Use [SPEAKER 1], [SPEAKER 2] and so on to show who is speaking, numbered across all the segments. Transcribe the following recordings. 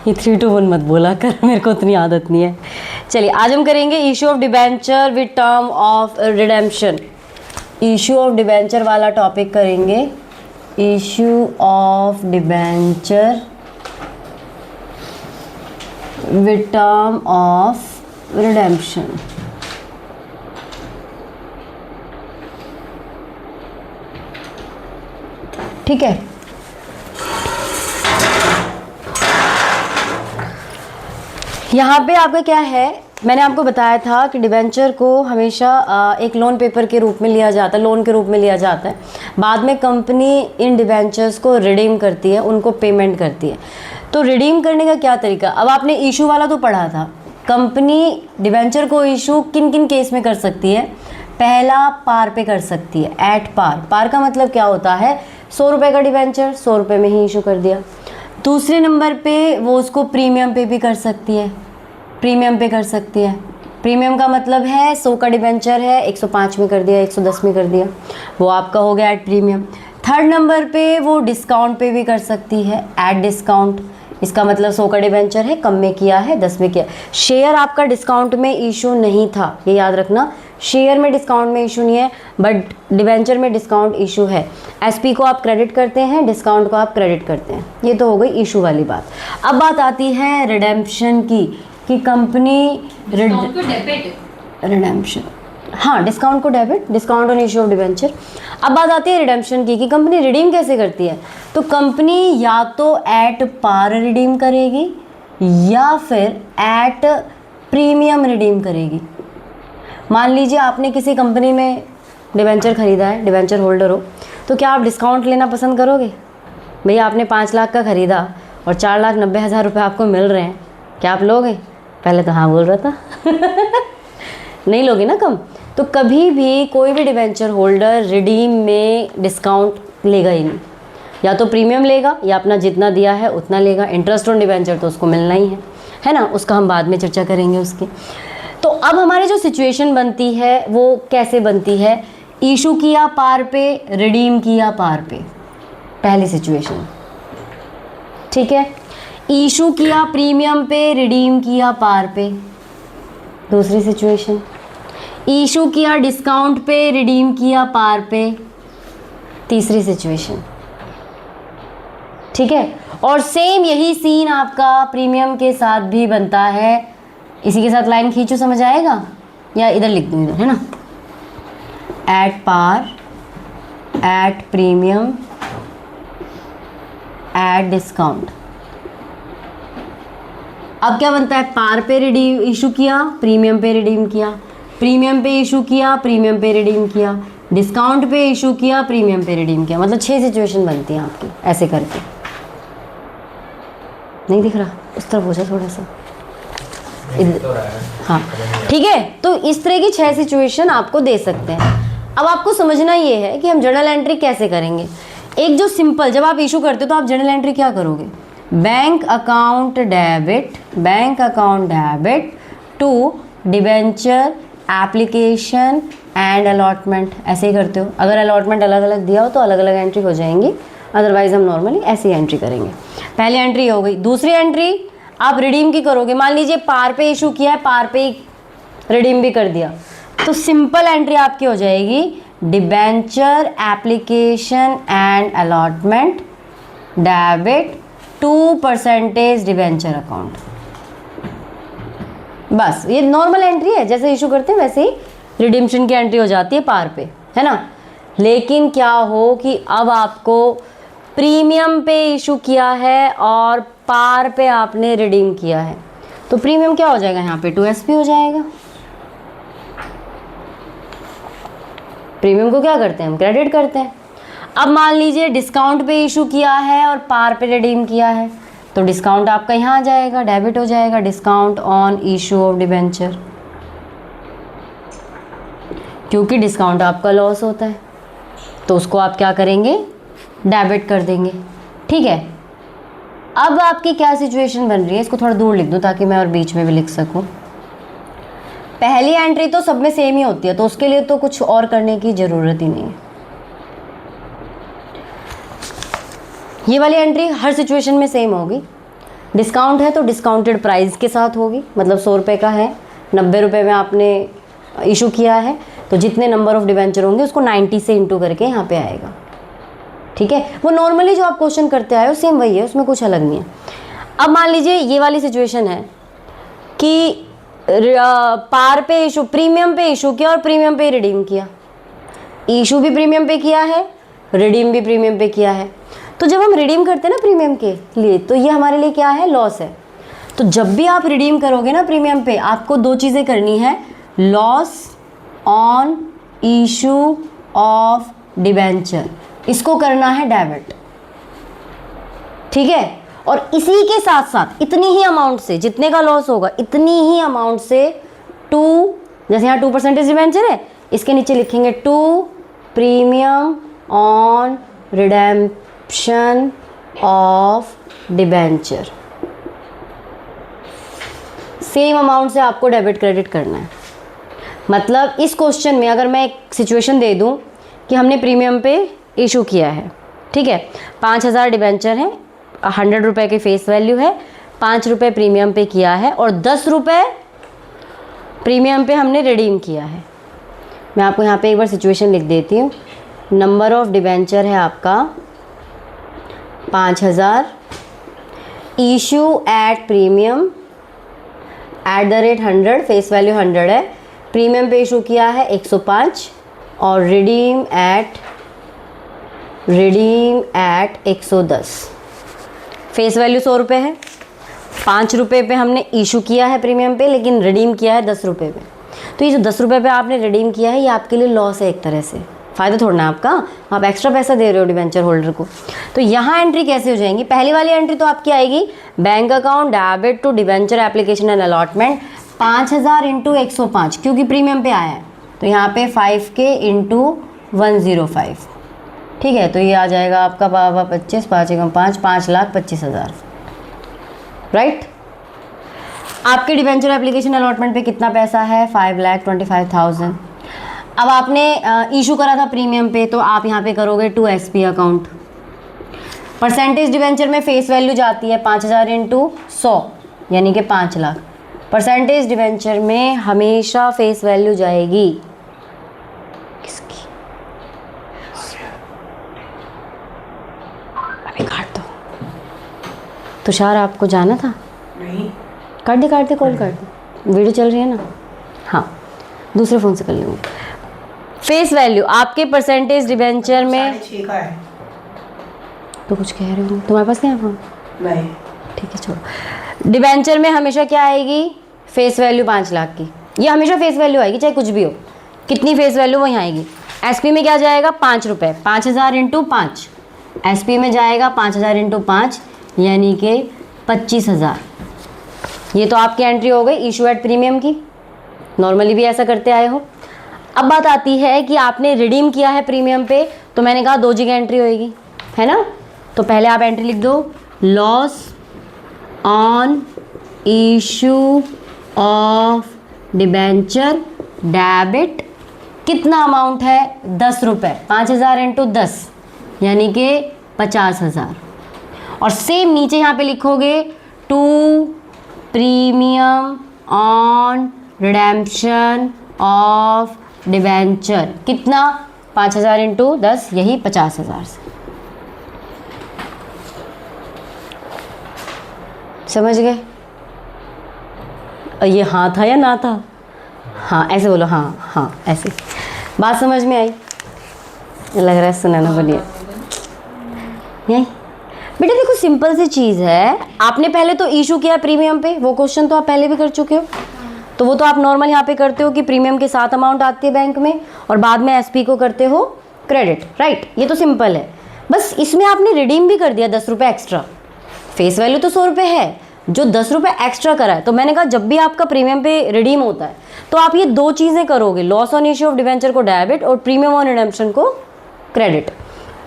[SPEAKER 1] ये 3 to 1 मत बोला कर, मेरे को उतनी आदत नहीं है। चलिए आज हम करेंगे issue of debenture with term of redemption. Issue of debenture वाला टॉपिक करेंगे, issue of debenture with term of redemption. ठीक है, यहाँ पे आपका क्या है, मैंने आपको बताया था कि डिबेंचर को हमेशा एक लोन पेपर के रूप में लिया जाता है, लोन के रूप में लिया जाता है। बाद में कंपनी इन डिबेंचर्स को रिडीम करती है, उनको पेमेंट करती है। तो रिडीम करने का क्या तरीका, अब आपने इशू वाला तो पढ़ा था। कंपनी डिबेंचर को इशू किन किन केस में कर सकती है। पहला, पार पे कर सकती है, एट पार। पार का मतलब क्या होता है, 100 रुपये का डिबेंचर 100 रुपये में ही इशू कर दिया। दूसरे नंबर पे वो उसको प्रीमियम पे भी कर सकती है, प्रीमियम पे कर सकती है। प्रीमियम का मतलब है 100 का डिबेंचर है, 105 में कर दिया, 110 में कर दिया, वो आपका हो गया एट प्रीमियम। थर्ड नंबर पे वो डिस्काउंट पे भी कर सकती है, एट डिस्काउंट। इसका मतलब 100 का डिबेंचर है, कम में किया है, 10 में किया। शेयर आपका डिस्काउंट में इशू नहीं था, ये याद रखना। शेयर में डिस्काउंट में इशू नहीं है, बट डिबेंचर में डिस्काउंट इशू है। एसपी को आप क्रेडिट करते हैं, डिस्काउंट को आप क्रेडिट करते हैं। ये तो हो गई इशू वाली बात। अब बात आती है रिडेम्पशन की, कि कंपनी रिडेम्पशन, हाँ डिस्काउंट को debit, discount on issue of debenture. अब बात आती है रिडेम्पशन की, कि कंपनी रिडीम कैसे करती है। तो कंपनी या तो एट पार रिडीम करेगी या फिर एट प्रीमियम रिडीम करेगी। मान लीजिए आपने किसी कंपनी में डिबेंचर ख़रीदा है, डिबेंचर होल्डर हो, तो क्या आप डिस्काउंट लेना पसंद करोगे। भैया आपने 5 लाख का ख़रीदा और 4,90,000 रुपये आपको मिल रहे हैं, क्या आप लोगे। पहले तो हाँ बोल रहा था नहीं लोगे ना कम। तो कभी भी कोई भी डिबेंचर होल्डर रिडीम में डिस्काउंट लेगा ही नहीं, या तो प्रीमियम लेगा या अपना जितना दिया है उतना लेगा। इंटरेस्ट ऑन डिबेंचर तो उसको मिलना ही है ना, उसका हम बाद में चर्चा करेंगे उसकी। तो अब हमारी जो सिचुएशन बनती है वो कैसे बनती है, इशू किया पार पे, रिडीम किया पार पे, पहली सिचुएशन। ठीक है, इशू किया प्रीमियम पे, रिडीम किया पार पे, दूसरी सिचुएशन। इशू किया डिस्काउंट पे, रिडीम किया पार पे, तीसरी सिचुएशन। ठीक है, और सेम यही सीन आपका प्रीमियम के साथ भी बनता है। इसी के साथ लाइन खींचो, समझ आएगा, या इधर लिख दूँ, इधर है ना, at par, at premium, at discount. अब क्या बनता है, पार पे रिडीम इशू किया, प्रीमियम पे रिडीम किया, प्रीमियम पे इशू किया, प्रीमियम पे रिडीम किया, डिस्काउंट पे इशू किया, प्रीमियम पे रिडीम किया। मतलब 6 सिचुएशन बनती हैं आपकी ऐसे करके। नहीं दिख रहा, उस तरफ हो जाए थोड़ा सा, हाँ ठीक है। तो इस तरह की 6 सिचुएशन आपको दे सकते हैं। अब आपको समझना ये है कि हम जर्नल एंट्री कैसे करेंगे। एक जो सिंपल, जब आप इशू करते हो तो आप जर्नल एंट्री क्या करोगे, bank account debit, bank account debit to debenture application and allotment, ऐसे ही करते हो। अगर अलॉटमेंट अलग अलग दिया हो तो अलग अलग एंट्री हो जाएंगी, अदरवाइज हम नॉर्मली ऐसी एंट्री करेंगे। पहली एंट्री हो गई। दूसरी एंट्री आप रिडीम की करोगे। मान लीजिए पार पे इशू किया है, पार पे रिडीम भी कर दिया, तो सिंपल एंट्री आपकी हो जाएगी debenture application and allotment debit 2% debenture account. बस ये नॉर्मल एंट्री है, जैसे इशू करते हैं वैसे ही रिडीम्पशन की एंट्री हो जाती है पार पे, है ना। लेकिन क्या हो कि अब आपको प्रीमियम पे इशू किया है और पार पे आपने रिडीम किया है, तो प्रीमियम क्या हो जाएगा यहाँ पे, 2SP हो जाएगा। प्रीमियम को क्या करते हैं हम, क्रेडिट करते हैं। अब मान लीजिए डिस्काउंट पे इशू किया है और पार पे रिडीम किया है, तो डिस्काउंट आपका यहाँ आ जाएगा, डेबिट हो जाएगा, discount on issue of debenture, क्योंकि डिस्काउंट आपका लॉस होता है तो उसको आप क्या करेंगे, डेबिट कर देंगे। ठीक है, अब आपकी क्या सिचुएशन बन रही है, इसको थोड़ा दूर लिख दूँ ताकि मैं और बीच में भी लिख सकूँ। पहली एंट्री तो सब में सेम ही होती है, तो उसके लिए तो कुछ और करने की ज़रूरत ही नहीं है। ये वाली एंट्री हर सिचुएशन में सेम होगी। डिस्काउंट है तो डिस्काउंटेड प्राइस के साथ होगी, मतलब 100 रुपये का है, 90 रुपये में आपने इशू किया है, तो जितने नंबर ऑफ डिबेंचर होंगे उसको 90 से इंटू करके यहाँ पे आएगा। ठीक है, वो नॉर्मली जो आप क्वेश्चन करते आए हो सेम वही है, उसमें कुछ अलग नहीं है। अब मान लीजिए ये वाली सिचुएशन है कि पार पे इशू, प्रीमियम पे इशू किया और प्रीमियम पे रिडीम किया। इशू भी प्रीमियम पे किया है, रिडीम भी प्रीमियम पे किया है। तो जब हम रिडीम करते हैं ना प्रीमियम के लिए, तो ये हमारे लिए क्या है, लॉस है। तो जब भी आप रिडीम करोगे ना प्रीमियम पे, आपको दो चीज़ें करनी है, loss on issue of debenture, इसको करना है डेबिट। ठीक है, और इसी के साथ साथ इतनी ही अमाउंट से, जितने का लॉस होगा इतनी ही अमाउंट से 2, जैसे यहाँ 2% डिबेंचर है, इसके नीचे लिखेंगे 2 premium on redemption of debenture. Same amount से आपको डेबिट क्रेडिट करना है। मतलब इस क्वेश्चन में अगर मैं एक सिचुएशन दे दूं कि हमने प्रीमियम पे इशू किया है, ठीक है, 5000 डिबेंचर है, 100 रुपये की फेस वैल्यू है, 5 रुपये प्रीमियम पे किया है और 10 रुपये प्रीमियम पे हमने रिडीम किया है। मैं आपको यहाँ पे एक बार सिचुएशन लिख देती हूँ। नंबर ऑफ डिबेंचर है आपका 5000, issue at premium at the rate 100, face value 100 है, प्रीमियम पे इशू किया है 105 और रिडीम एट 110, फेस वैल्यू 100 रुपये है, 5 रुपये पे हमने इशू किया है प्रीमियम पे, लेकिन रिडीम किया है 10 रुपये पे। तो ये जो 10 रुपये पे आपने रिडीम किया है, ये आपके लिए लॉस है एक तरह से, फ़ायदा थोड़ा ना आपका, आप एक्स्ट्रा पैसा दे रहे हो डिबेंचर होल्डर को। तो यहाँ एंट्री कैसे हो जाएंगी, पहली वाली एंट्री तो आपकी आएगी bank account debit to debenture application and allotment, 5000 into 105, क्योंकि प्रीमियम पे आया है, तो यहाँ पे 5K इंटू 105। ठीक है, तो ये आ जाएगा आपका 25, 5 एकम 5, 5,25,000। राइट, आपके डिबेंचर एप्लीकेशन अलॉटमेंट पे कितना पैसा है, 5,25,000। अब आपने इशू करा था प्रीमियम पे, तो आप यहाँ पे करोगे 2SP अकाउंट। परसेंटेज डिबेंचर में फेस वैल्यू जाती है 5000 इंटू 100, यानी कि 5 लाख। परसेंटेज डिबेंचर में हमेशा फेस वैल्यू जाएगी किसकी, अभी काट दो। तुषार आपको जाना था?
[SPEAKER 2] नहीं,
[SPEAKER 1] काट दे कॉल काट दे, वीडियो चल रही है ना। हाँ, दूसरे फ़ोन से कर लूँगी। फेस वैल्यू आपके परसेंटेज डिबेंचर में
[SPEAKER 2] 6.5 का है।
[SPEAKER 1] तो कुछ कह रहे हो, तुम्हारे पास नहीं है फ़ोन?
[SPEAKER 2] नहीं,
[SPEAKER 1] ठीक है छोड़ो। डिबेंचर में हमेशा क्या आएगी, फेस वैल्यू 5 लाख की, ये हमेशा फेस वैल्यू आएगी चाहे कुछ भी हो, कितनी फेस वैल्यू वहीं आएगी। एसपी में क्या जाएगा, 5 रुपये, 5000 इंटू 5, एसपी में जाएगा 5000 इंटू 5, यानी कि 25,000। ये तो आपकी एंट्री हो गई इशू एट प्रीमियम की, नॉर्मली भी ऐसा करते आए हो। अब बात आती है कि आपने रिडीम किया है प्रीमियम पे, तो मैंने कहा 2 जगह एंट्री होएगी, है ना। तो पहले आप एंट्री लिख दो, loss on issue of debenture debit, कितना अमाउंट है, 10 रुपये, 5000 इंटू 10, यानी कि 50,000। और सेम नीचे यहाँ पे लिखोगे 2 premium on redemption of debenture, कितना, 5000 इंटू 10, यही 50,000 से। समझ गए? ये हाँ था या ना था? हाँ ऐसे बोलो, हाँ हाँ ऐसे। बात समझ में आई? लग रहा है सुनाना बढ़िया। यही बेटा देखो, सिंपल सी चीज़ है। आपने पहले तो इशू किया प्रीमियम पे, वो क्वेश्चन तो आप पहले भी कर चुके हो, तो वो तो आप नॉर्मल यहाँ पे करते हो कि प्रीमियम के साथ अमाउंट आती है बैंक में और बाद में एसपी को करते हो क्रेडिट, राइट। ये तो सिंपल है। बस इसमें आपने रिडीम भी कर दिया 10 रुपये एक्स्ट्रा, फेस वैल्यू तो 100 रुपये है, जो 10 रुपये एक्स्ट्रा करा है। तो मैंने कहा जब भी आपका प्रीमियम पे रिडीम होता है तो आप ये 2 चीज़ें करोगे, loss on issue of debenture को डेबिट और प्रीमियम ऑन रिडेम्पशन को क्रेडिट,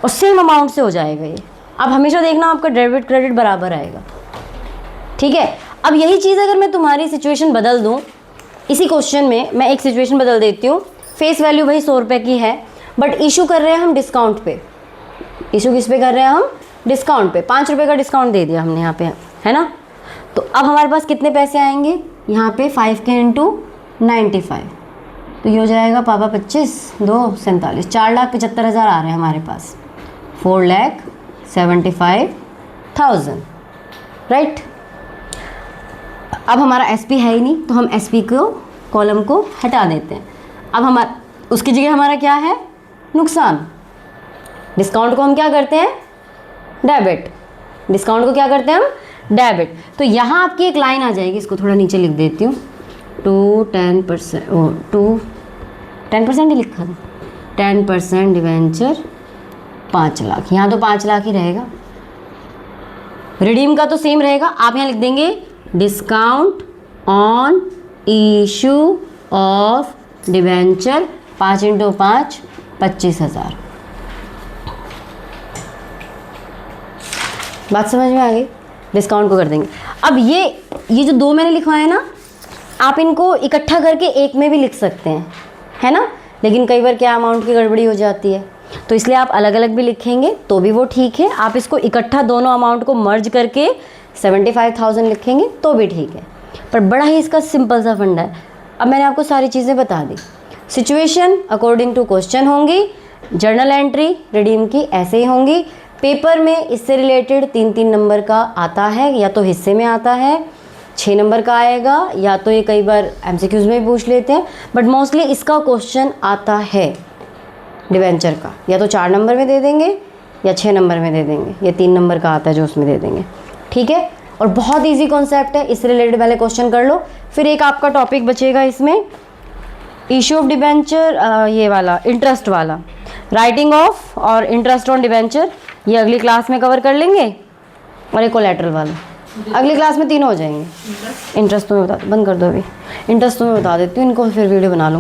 [SPEAKER 1] और सेम अमाउंट से हो जाएगा ये। अब हमेशा देखना आपका डेबिट क्रेडिट बराबर आएगा, ठीक है। अब यही चीज़ अगर मैं तुम्हारी सिचुएशन बदल दूँ, इसी क्वेश्चन में मैं एक सिचुएशन बदल देती हूँ। फेस वैल्यू भाई 100 रुपये की है, बट इशू कर रहे हैं हम डिस्काउंट पे। इशू किस पे कर रहे हैं हम, डिस्काउंट पे। 5 रुपये का डिस्काउंट दे दिया हमने यहाँ पे, है ना। तो अब हमारे पास कितने पैसे आएंगे यहाँ पे 5 के इंटू 95, तो ये हो जाएगा पापा 25 2 47, 4,75,000 आ रहे हैं हमारे पास, 4,75,000, राइट। अब हमारा एसपी है ही नहीं तो हम एसपी को कॉलम को हटा देते हैं। अब हमारा उसकी जगह हमारा क्या है, नुकसान। डिस्काउंट को हम क्या करते हैं, डेबिट। डिस्काउंट को क्या करते हैं हम, डेबिट। तो यहाँ आपकी एक लाइन आ जाएगी, इसको थोड़ा नीचे लिख देती हूँ, 10% ही लिखा था, 10% डिवेंचर 5 लाख, यहाँ तो 5 लाख ही रहेगा। रिडीम का तो सेम रहेगा, आप यहाँ लिख देंगे discount on issue of debenture 5 × 5 25,000। बात समझ में आ गई। डिस्काउंट को कर देंगे। अब ये जो 2 मैंने लिखवाए ना, आप इनको इकट्ठा करके एक में भी लिख सकते हैं, है ना, लेकिन कई बार क्या अमाउंट की गड़बड़ी हो जाती है, तो इसलिए आप अलग अलग भी लिखेंगे तो भी वो ठीक है। आप इसको इकट्ठा दोनों अमाउंट को मर्ज करके 75,000 लिखेंगे तो भी ठीक है। पर बड़ा ही इसका सिंपल सा फंडा है। अब मैंने आपको सारी चीज़ें बता दी। सिचुएशन अकॉर्डिंग टू क्वेश्चन होंगी, जर्नल एंट्री रिडीम की ऐसे ही होंगी। पेपर में इससे रिलेटेड 3-3 नंबर का आता है, या तो हिस्से में आता है 6 नंबर का आएगा, या तो ये कई बार एमसीक्यूज में भी पूछ लेते हैं, बट मोस्टली इसका क्वेश्चन आता है डिवेंचर का, या तो 4 नंबर में दे देंगे या 6 नंबर में दे देंगे, या 3 नंबर का आता है जो उसमें दे देंगे, ठीक है। और बहुत ईजी कॉन्सेप्ट है, इससे रिलेटेड पहले क्वेश्चन कर लो। फिर एक आपका टॉपिक बचेगा इसमें, इशू ऑफ डिवेंचर, ये वाला इंटरेस्ट वाला, राइटिंग ऑफ और इंटरेस्ट ऑन डिवेंचर, ये अगली क्लास में कवर कर लेंगे। और एक कोलैटरल वाला अगली क्लास में 3 हो जाएंगे। इंटरेस्ट तो मैं बता, बंद कर दो अभी, इंटरेस्ट तो मैं बता देती हूँ, इनको फिर वीडियो बना लूँगी।